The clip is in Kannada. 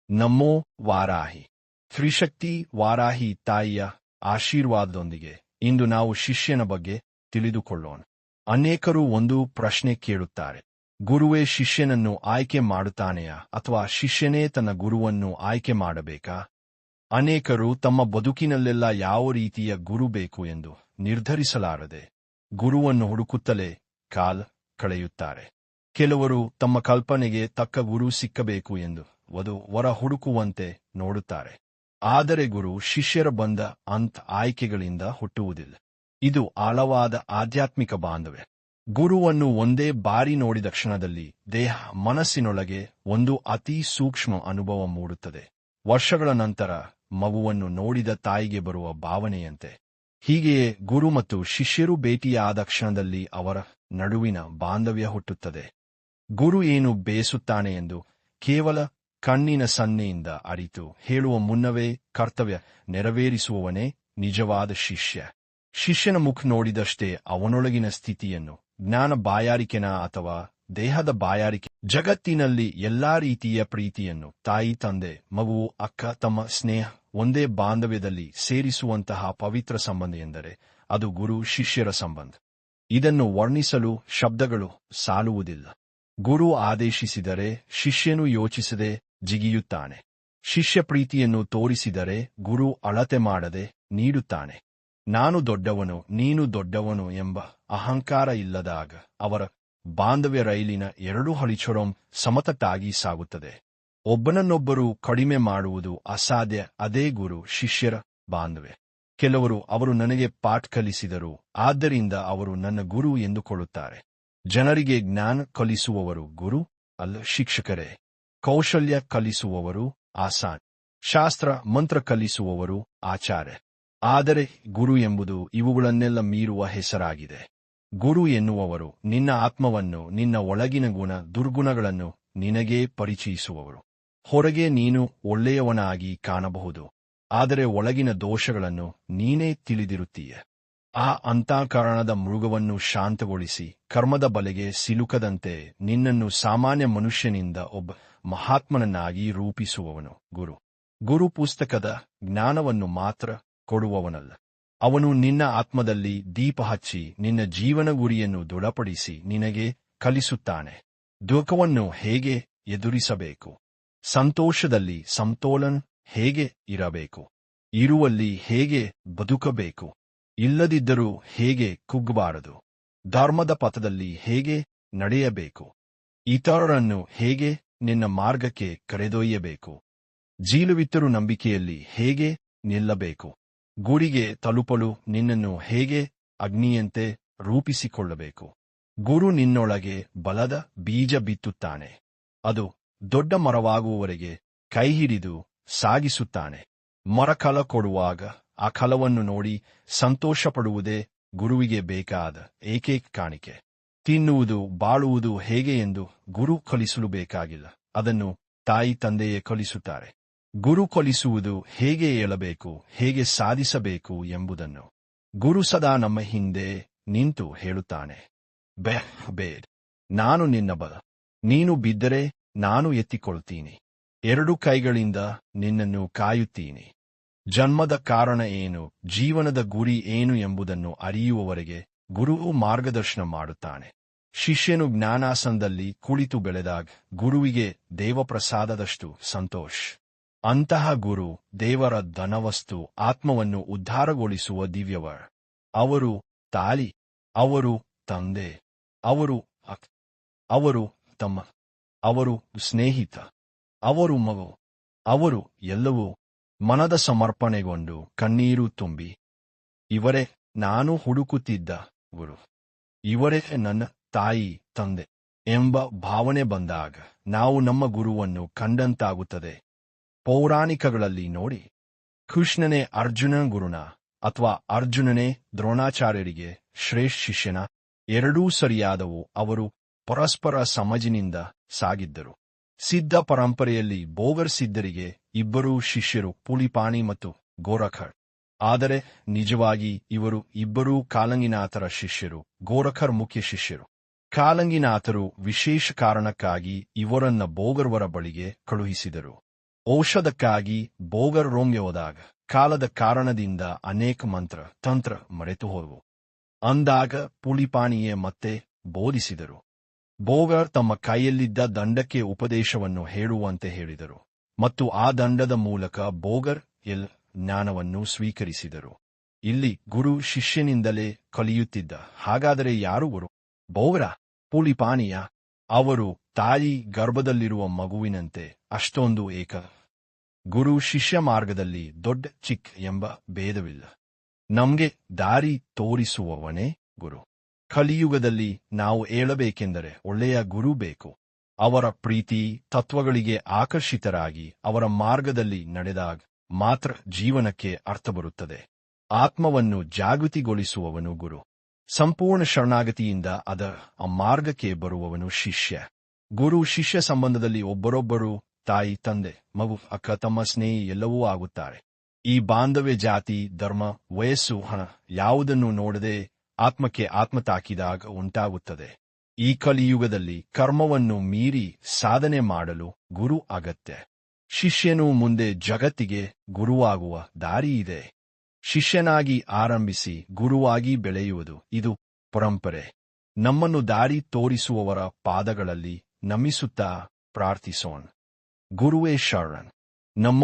ನಮೋ ವಾರಾಹಿ. ತ್ರಿಶಕ್ತಿ ವಾರಾಹಿ ತಾಯಿಯ ಆಶೀರ್ವಾದದೊಂದಿಗೆ ಇಂದು ನಾವು ಶಿಷ್ಯನ ಬಗ್ಗೆ ತಿಳಿದುಕೊಳ್ಳೋಣ. ಅನೇಕರು ಒಂದು ಪ್ರಶ್ನೆ ಕೇಳುತ್ತಾರೆ: ಗುರುವೇ ಶಿಷ್ಯನನ್ನು ಆಯ್ಕೆ ಮಾಡುತ್ತಾನೆಯಾ, ಅಥವಾ ಶಿಷ್ಯನೇ ತನ್ನ ಗುರುವನ್ನು ಆಯ್ಕೆ ಮಾಡಬೇಕಾ? ಅನೇಕರು ತಮ್ಮ ಬದುಕಿನಲ್ಲೆಲ್ಲ ಯಾವ ರೀತಿಯ ಗುರು ಬೇಕು ಎಂದು ನಿರ್ಧರಿಸಲಾರದೆ ಗುರುವನ್ನು ಹುಡುಕುತ್ತಲೇ ಕಾಲ ಕಳೆಯುತ್ತಾರೆ. ಕೆಲವರು ತಮ್ಮ ಕಲ್ಪನೆಗೆ ತಕ್ಕ ಗುರು ಸಿಕ್ಕಬೇಕು ಎಂದು ವರ ಹುಡುಕುವಂತೆ ನೋಡುತ್ತಾರೆ. ಆದರೆ ಗುರು ಶಿಷ್ಯರ ಬಂದ ಆಯ್ಕೆಗಳಿಂದ ಹುಟ್ಟುವುದಿಲ್ಲ. ಇದು ಆಳವಾದ ಆಧ್ಯಾತ್ಮಿಕ ಬಾಂಧವ್ಯ. ಗುರುವನ್ನು ಒಂದೇ ಬಾರಿ ನೋಡಿದ ಕ್ಷಣದಲ್ಲಿ ದೇಹ ಮನಸ್ಸಿನೊಳಗೆ ಒಂದು ಅತಿ ಸೂಕ್ಷ್ಮ ಅನುಭವ ಮೂಡುತ್ತದೆ. ವರ್ಷಗಳ ನಂತರ ಮಗುವನ್ನು ನೋಡಿದ ತಾಯಿಗೆ ಬರುವ ಭಾವನೆಯಂತೆ. ಹೀಗೆಯೇ ಗುರು ಮತ್ತು ಶಿಷ್ಯರು ಭೇಟಿಯಾದ ಕ್ಷಣದಲ್ಲಿ ಅವರ ನಡುವಿನ ಬಾಂಧವ್ಯ ಹುಟ್ಟುತ್ತದೆ. ಗುರು ಏನು ಬೇಸುತ್ತಾನೆ ಎಂದು ಕೇವಲ ಕಣ್ಣಿನ ಸನ್ನೆಯಿಂದ ಅರಿತು ಹೇಳುವ ಮುನ್ನವೇ ಕರ್ತವ್ಯ ನೆರವೇರಿಸುವವನೇ ನಿಜವಾದ ಶಿಷ್ಯ. ಶಿಷ್ಯನ ಮುಖ ನೋಡಿದಷ್ಟೇ ಅವನೊಳಗಿನ ಸ್ಥಿತಿಯನ್ನು, ಜ್ಞಾನ ಬಾಯಾರಿಕೆನ ಅಥವಾ ದೇಹದ ಬಾಯಾರಿಕೆ, ಜಗತ್ತಿನಲ್ಲಿ ಎಲ್ಲಾ ರೀತಿಯ ಪ್ರೀತಿಯನ್ನು, ತಾಯಿ ತಂದೆ ಮಗುವು ಅಕ್ಕ ತಮ್ಮ ಸ್ನೇಹ ಒಂದೇ ಬಾಂಧವ್ಯದಲ್ಲಿ ಸೇರಿಸುವಂತಹ ಪವಿತ್ರ ಸಂಬಂಧ ಎಂದರೆ ಅದು ಗುರು ಶಿಷ್ಯರ ಸಂಬಂಧ. ಇದನ್ನು ವರ್ಣಿಸಲು ಶಬ್ದಗಳು ಸಾಲುವುದಿಲ್ಲ. ಗುರು ಆದೇಶಿಸಿದರೆ ಶಿಷ್ಯನು ಯೋಚಿಸದೆ ಜಿಗಿಯುತ್ತಾನೆ. ಶಿಷ್ಯ ಪ್ರೀತಿಯನ್ನು ತೋರಿಸಿದರೆ ಗುರು ಅಳತೆ ಮಾಡದೆ ನೀಡುತ್ತಾನೆ. ನಾನು ದೊಡ್ಡವನು, ನೀನು ದೊಡ್ಡವನು ಎಂಬ ಅಹಂಕಾರ ಇಲ್ಲದಾಗ ಅವರ ಬಾಂಧವ್ಯ ರೈಲಿನ ಎರಡೂ ಹಳಿಚೊರಂ ಸಮತಟ್ಟಾಗಿ ಸಾಗುತ್ತದೆ. ಒಬ್ಬನನ್ನೊಬ್ಬರು ಕಡಿಮೆ ಮಾಡುವುದು ಅಸಾಧ್ಯ. ಅದೇ ಗುರು ಶಿಷ್ಯರ ಬಾಂಧವ್ಯ. ಕೆಲವರು ಅವರು ನನಗೆ ಪಾಠ ಕಲಿಸಿದರು, ಆದ್ದರಿಂದ ಅವರು ನನ್ನ ಗುರು ಎಂದುಕೊಳ್ಳುತ್ತಾರೆ. ಜನರಿಗೆ ಜ್ಞಾನ ಕಲಿಸುವವರು ಗುರು ಅಲ್ಲ, ಶಿಕ್ಷಕರೇ. ಕೌಶಲ್ಯ ಕಲಿಸುವವರು ಆಸಾನ್, ಶಾಸ್ತ್ರ ಮಂತ್ರ ಕಲಿಸುವವರು ಆಚಾರ್ಯ. ಆದರೆ ಗುರು ಎಂಬುದು ಇವುಗಳನ್ನೆಲ್ಲ ಮೀರುವ ಹೆಸರಾಗಿದೆ. ಗುರು ಎನ್ನುವವರು ನಿನ್ನ ಆತ್ಮವನ್ನು, ನಿನ್ನ ಒಳಗಿನ ಗುಣ ದುರ್ಗುಣಗಳನ್ನು ನಿನಗೇ ಪರಿಚಯಿಸುವವರು. ಹೊರಗೆ ನೀನು ಒಳ್ಳೆಯವನಾಗಿ ಕಾಣಬಹುದು, ಆದರೆ ಒಳಗಿನ ದೋಷಗಳನ್ನು ನೀನೇ ತಿಳಿದಿರುತ್ತೀಯ. ಆ ಅಂತಃಕರಣದ ಮೃಗವನ್ನು ಶಾಂತಗೊಳಿಸಿ ಕರ್ಮದ ಬಲೆಗೆ ಸಿಲುಕದಂತೆ ನಿನ್ನನ್ನು ಸಾಮಾನ್ಯ ಮನುಷ್ಯನಿಂದ ಒಬ್ಬ ಮಹಾತ್ಮನನ್ನಾಗಿ ರೂಪಿಸುವವನು ಗುರು. ಗುರು ಪುಸ್ತಕದ ಜ್ಞಾನವನ್ನು ಮಾತ್ರ ಕೊಡುವವನಲ್ಲ. ಅವನು ನಿನ್ನ ಆತ್ಮದಲ್ಲಿ ದೀಪ ಹಚ್ಚಿ ನಿನ್ನ ಜೀವನ ಗುರಿಯನ್ನು ದೃಢಪಡಿಸಿ ನಿನಗೆ ಕಲಿಸುತ್ತಾನೆ. ದುಃಖವನ್ನು ಹೇಗೆ ಎದುರಿಸಬೇಕು, ಸಂತೋಷದಲ್ಲಿ ಸಮತೋಲನ ಹೇಗೆ ಇರಬೇಕು, ಇರುವಲ್ಲಿ ಹೇಗೆ ಬದುಕಬೇಕು, ಇಲ್ಲದಿದ್ದರೂ ಹೇಗೆ ಕುಗ್ಗಬಾರದು, ಧರ್ಮದ ಪಥದಲ್ಲಿ ಹೇಗೆ ನಡೆಯಬೇಕು, ಇತರರನ್ನು ಹೇಗೆ ನಿನ್ನ ಮಾರ್ಗಕ್ಕೆ ಕರೆದೊಯ್ಯಬೇಕು, ಜೀಲವಿತ್ತರೂ ನಂಬಿಕೆಯಲ್ಲಿ ಹೇಗೆ ನಿಲ್ಲಬೇಕು, ಗುರಿಗೆ ತಲುಪಲು ನಿನ್ನನ್ನು ಹೇಗೆ ಅಗ್ನಿಯಂತೆ ರೂಪಿಸಿಕೊಳ್ಳಬೇಕು. ಗುರು ನಿನ್ನೊಳಗೆ ಬಲದ ಬೀಜ ಬಿತ್ತುತ್ತಾನೆ. ಅದು ದೊಡ್ಡ ಮರವಾಗುವವರೆಗೆ ಕೈಹಿಡಿದು ಸಾಗಿಸುತ್ತಾನೆ. ಮರ ಫಲ ಕೊಡುವಾಗ ಆ ಫಲವನ್ನು ನೋಡಿ ಸಂತೋಷಪಡುವುದೇ ಗುರುವಿಗೆ ಬೇಕಾದ ಏಕೈಕ ಕಾಣಿಕೆ. ತಿನ್ನುವುದು ಬಾಳುವುದು ಹೇಗೆ ಎಂದು ಗುರು ಕಲಿಸಲು ಬೇಕಾಗಿಲ್ಲ, ಅದನ್ನು ತಾಯಿ ತಂದೆಯೇ ಕಲಿಸುತ್ತಾರೆ. ಗುರು ಕಲಿಸುವುದು ಹೇಗೆ ಏಳಬೇಕು, ಹೇಗೆ ಸಾಧಿಸಬೇಕು ಎಂಬುದನ್ನು. ಗುರು ಸದಾ ನಮ್ಮ ಹಿಂದೆ ನಿಂತು ಹೇಳುತ್ತಾನೆ: ಬೇಡ, ನಾನು ನಿನ್ನ ಬಲ, ನೀನು ಬಿದ್ದರೆ ನಾನು ಎತ್ತಿಕೊಳ್ತೀನಿ, ಎರಡು ಕೈಗಳಿಂದ ನಿನ್ನನ್ನು ಕಾಯುತ್ತೀನಿ. ಜನ್ಮದ ಕಾರಣ ಏನು, ಜೀವನದ ಗುರಿ ಏನು ಎಂಬುದನ್ನು ಅರಿಯುವವರೆಗೆ ಗುರುವು ಮಾರ್ಗದರ್ಶನ ಮಾಡುತ್ತಾನೆ. ಶಿಷ್ಯನು ಜ್ಞಾನಾಸನದಲ್ಲಿ ಕುಳಿತು ಬೆಳೆದಾಗ ಗುರುವಿಗೆ ದೇವಪ್ರಸಾದದಷ್ಟು ಸಂತೋಷ. ಅಂತಹ ಗುರು ದೇವರ ಧನವಸ್ತು, ಆತ್ಮವನ್ನು ಉದ್ಧಾರಗೊಳಿಸುವ ದಿವ್ಯವರ. ಅವರು ತಾಯಿ, ಅವರು ತಂದೆ, ಅವರು ಅಕ್ಕ, ಅವರು ತಮ್ಮ, ಅವರು ಸ್ನೇಹಿತ, ಅವರು ಮಗು, ಅವರು ಎಲ್ಲವೂ. ಮನದ ಸಮರ್ಪಣೆಗೊಂಡು ಕಣ್ಣೀರು ತುಂಬಿ ಇವರೇ ನಾನು ಹುಡುಕುತ್ತಿದ್ದ ಗುರು, ಇವರೇ ನನ್ನ ತಾಯಿ ತಂದೆ ಎಂಬ ಭಾವನೆ ಬಂದಾಗ ನಾವು ನಮ್ಮ ಗುರುವನ್ನು ಕಂಡಂತಾಗುತ್ತದೆ. ಪೌರಾಣಿಕಗಳಲ್ಲಿ ನೋಡಿ, ಕೃಷ್ಣನೇ ಅರ್ಜುನ ಗುರುನ ಅಥವಾ ಅರ್ಜುನನೇ ದ್ರೋಣಾಚಾರ್ಯರಿಗೆ ಶ್ರೇಷ್ಠ ಶಿಷ್ಯನ, ಎರಡೂ ಸರಿಯಾದವು. ಅವರು ಪರಸ್ಪರ ಸಮಜಿನಿಂದ ಸಾಗಿದ್ದರು. ಸಿದ್ಧ ಪರಂಪರೆಯಲ್ಲಿ ಬೋಗರ್ ಸಿದ್ಧರಿಗೆ ಇಬ್ಬರೂ ಶಿಷ್ಯರು, ಪುಲಿಪಾಣಿ ಮತ್ತು ಗೋರಖರ್. ಆದರೆ ನಿಜವಾಗಿ ಇವರು ಇಬ್ಬರೂ ಕಾಲಂಗಿನಾಥರ ಶಿಷ್ಯರು. ಗೋರಖರ್ ಮುಖ್ಯ ಶಿಷ್ಯರು. ಕಾಲಂಗಿನಾಥರು ವಿಶೇಷ ಕಾರಣಕ್ಕಾಗಿ ಇವರನ್ನ ಬೋಗರ್ವರ ಬಳಿಗೆ ಕಳುಹಿಸಿದರು. ಔಷಧಕ್ಕಾಗಿ ಬೋಗರ್ ರೋಂಗೆ ಹೋದಾಗ ಕಾಲದ ಕಾರಣದಿಂದ ಅನೇಕ ಮಂತ್ರ ತಂತ್ರ ಮರೆತು ಹೋದವು. ಅಂದಾಗ ಪುಲಿಪಾಣಿಯೇ ಮತ್ತೆ ಬೋಧಿಸಿದರು. ಬೋಗರ್ ತಮ್ಮ ಕೈಯಲ್ಲಿದ್ದ ದಂಡಕ್ಕೆ ಉಪದೇಶವನ್ನು ಹೇಳುವಂತೆ ಹೇಳಿದರು, ಮತ್ತು ಆ ದಂಡದ ಮೂಲಕ ಬೋಗರ್ ಜ್ಞಾನವನ್ನು ಸ್ವೀಕರಿಸಿದರು. ಇಲ್ಲಿ ಗುರು ಶಿಷ್ಯನಿಂದಲೇ ಕಲಿಯುತ್ತಿದ್ದ. ಹಾಗಾದರೆ ಯಾರು ಗುರು? ಬೋಗರ? ಪುಲಿಪಾಣಿಯ? ಅವರು ತಾಯಿ ಗರ್ಭದಲ್ಲಿರುವ ಮಗುವಿನಂತೆ ಅಷ್ಟೊಂದು ಏಕ. ಗುರು ಶಿಷ್ಯ ಮಾರ್ಗದಲ್ಲಿ ದೊಡ್ಡ ಚಿಕ್ಕ ಎಂಬ ಭೇದವಿಲ್ಲ. ನಮ್ಗೆ ದಾರಿ ತೋರಿಸುವವನೇ ಗುರು. ಕಲಿಯುಗದಲ್ಲಿ ನಾವು ಏಳಬೇಕೆಂದರೆ ಒಳ್ಳೆಯ ಗುರು ಬೇಕು. ಅವರ ಪ್ರೀತಿ ತತ್ವಗಳಿಗೆ ಆಕರ್ಷಿತರಾಗಿ ಅವರ ಮಾರ್ಗದಲ್ಲಿ ನಡೆದಾಗ ಮಾತ್ರ ಜೀವನಕ್ಕೆ ಅರ್ಥ ಬರುತ್ತದೆ. ಆತ್ಮವನ್ನು ಜಾಗೃತಿಗೊಳಿಸುವವನು ಗುರು. ಸಂಪೂರ್ಣ ಶರಣಾಗತಿಯಿಂದ ಆ ಮಾರ್ಗಕ್ಕೆ ಬರುವವನು ಶಿಷ್ಯ. ಗುರು ಶಿಷ್ಯ ಸಂಬಂಧದಲ್ಲಿ ಒಬ್ಬರೊಬ್ಬರು ತಾಯಿ ತಂದೆ ಮಗು ಅಕ್ಕ ತಮ್ಮ ಸ್ನೇಹಿ ಎಲ್ಲವೂ ಆಗುತ್ತಾರೆ. ಈ ಬಾಂಧವ್ಯ ಜಾತಿ ಧರ್ಮ ವಯಸ್ಸು ಹಣ ಯಾವುದನ್ನು ನೋಡದೆ ಆತ್ಮಕ್ಕೆ ಆತ್ಮ ತಾಕಿದಾಗ ಉಂಟಾಗುತ್ತದೆ. ಈ ಕಲಿಯುಗದಲ್ಲಿ ಕರ್ಮವನ್ನು ಮೀರಿ ಸಾಧನೆ ಮಾಡಲು ಗುರು ಅಗತ್ಯ. ಶಿಷ್ಯನು ಮುಂದೆ ಜಗತ್ತಿಗೆ ಗುರುವಾಗುವ ದಾರಿಯಿದೆ. ಶಿಷ್ಯನಾಗಿ ಆರಂಭಿಸಿ ಗುರುವಾಗಿ ಬೆಳೆಯುವುದು ಇದು ಪರಂಪರೆ. ನಮ್ಮನ್ನು ದಾರಿ ತೋರಿಸುವವರ ಪಾದಗಳಲ್ಲಿ ನಮಿಸುತ್ತಾ ಪ್ರಾರ್ಥಿಸೋಣ. ಗುರುವೇ ಶರಣ್. ನಮ್ಮ